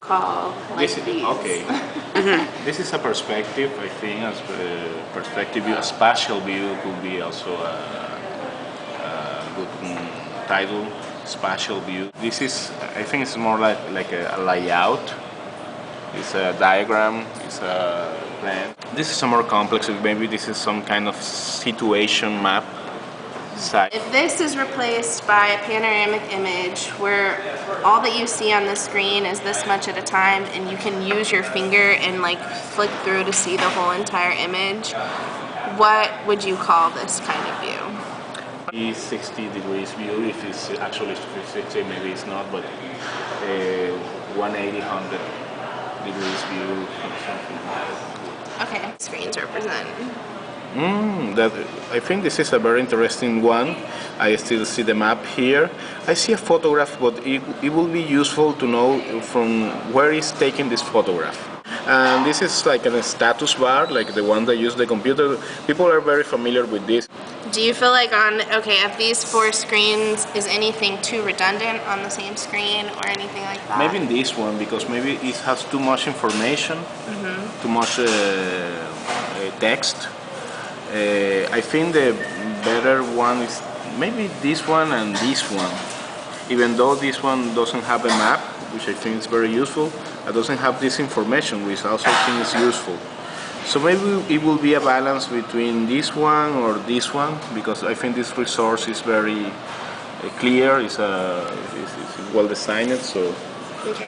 call like these. Okay. This is a perspective, I think, as a perspective view. A spatial view could be also a good title. Spatial view. This is, I think, it's more like a layout. It's a diagram. It's a plan. This is a more complex. Maybe this is some kind of situation map. If this is replaced by a panoramic image where all that you see on the screen is this much at a time and you can use your finger and like flick through to see the whole entire image, what would you call this kind of view? 60 degrees view, if it's actually 360, maybe it's not, but 180, 100 degrees view, something like that. Okay, screens represent. I think this is a very interesting one. I still see the map here. I see a photograph, but it will be useful to know from where is taking this photograph. And this is like a status bar, like the one that use the computer. People are very familiar with this. Do you feel like of these 4 screens, is anything too redundant on the same screen or anything like that? Maybe in this one, because maybe it has too much information, too much text. I think the better one is maybe this one and this one. Even though this one doesn't have a map, which I think is very useful, it doesn't have this information, which also I think is useful. So maybe it will be a balance between this one or this one, because I think this resource is very clear, it's well designed. So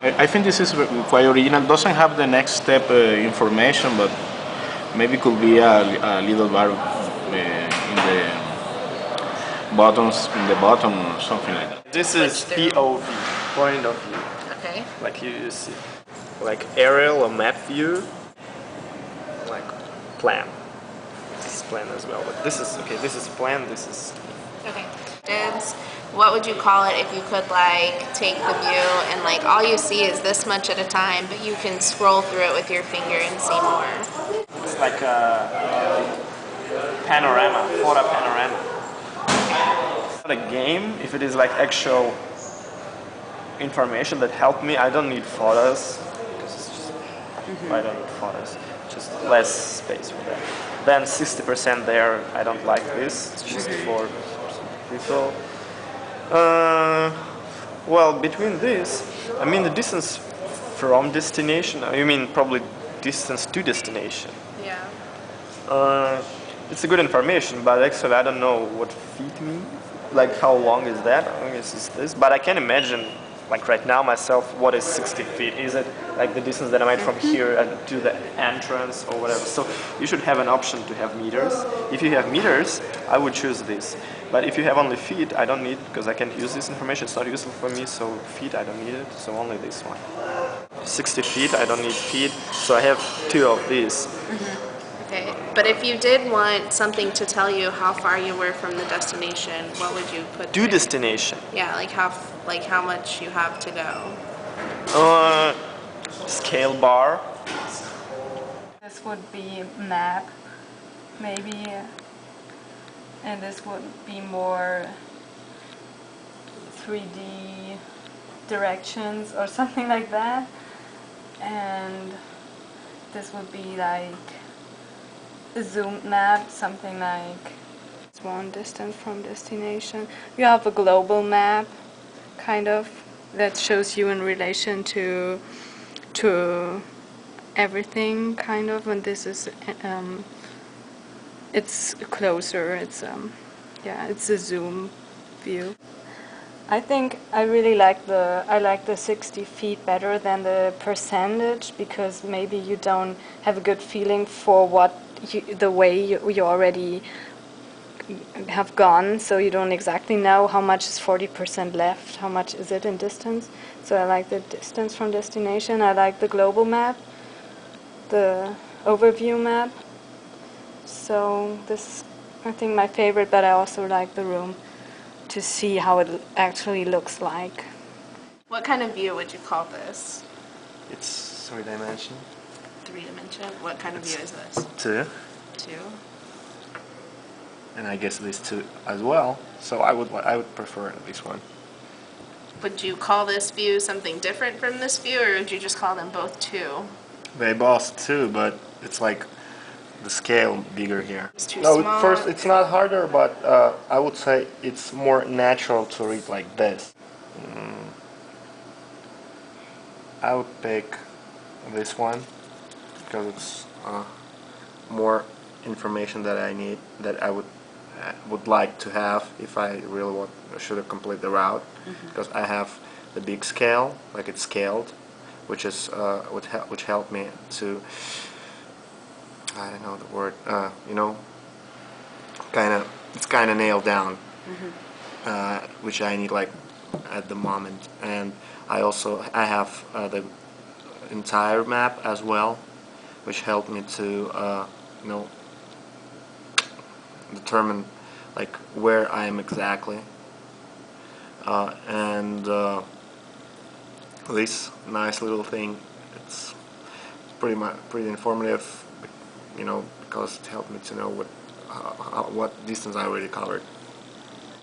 I think this is quite original. Doesn't have the next step information, but maybe could be a little bar in the bottom or something like that. This is POV, point of view. Okay. Like you see, like aerial or map view, like plan. This is plan as well, but this is okay. This is plan. This is Okay. What would you call it if you could like take the view and like all you see is this much at a time, but you can scroll through it with your finger and see more? It's like a panorama, photo panorama. Not a game. If it is like actual information that help me, I don't need photos. Because it's just, I don't need photos. Just less space for that. Then 60% there. I don't like this. It's just for people. Well, between this, I mean the distance from destination. You mean probably distance to destination. Yeah. It's a good information, but actually I don't know what feet mean. Like how long is that? I guess it's this. But I can imagine, like right now myself, what is 60 feet? Is it like the distance that I made from here to the entrance or whatever? So you should have an option to have meters. If you have meters, I would choose this. But if you have only feet, I don't need, because I can't use this information. It's not useful for me, so feet, I don't need it. So only this one. 60 feet, I don't need feet. So I have 2 of these. Okay. But if you did want something to tell you how far you were from the destination, what would you put? To destination. Yeah, like how much you have to go. Scale bar. This would be map, maybe, and this would be more 3D directions or something like that, and this would be like a zoomed map, something like one distance from destination. You have a global map, kind of, that shows you in relation to everything, kind of, and this is it's closer. It's yeah, it's a zoom view. I think I really like the 60 feet better than the percentage, because maybe you don't have a good feeling for the way you already have gone, so you don't exactly know how much is 40% left, how much is it in distance. So I like the distance from destination. I like the global map, the overview map. So this, I think, my favorite, but I also like the room to see how it actually looks like. What kind of view would you call this? It's 3-dimension. 3-dimension? What kind of view is this? 2. 2? And I guess these 2 as well. So I would prefer this one. would you call this view something different from this view, or would you just call them both 2? They both too, but it's like the scale bigger here. It's too No, small. first it's not harder, but I would say it's more natural to read like this. I would pick this one because it's more information that I need, that I would like to have if I really should have complete the route, because I have the big scale, like it's scaled, which is which helped me to, I don't know the word, you know, it's kind of nailed down, which I need like at the moment. And I have the entire map as well, which helped me to you know, determine like where I am exactly, and this nice little thing, it's pretty informative, you know, because it helped me to know what distance I already covered.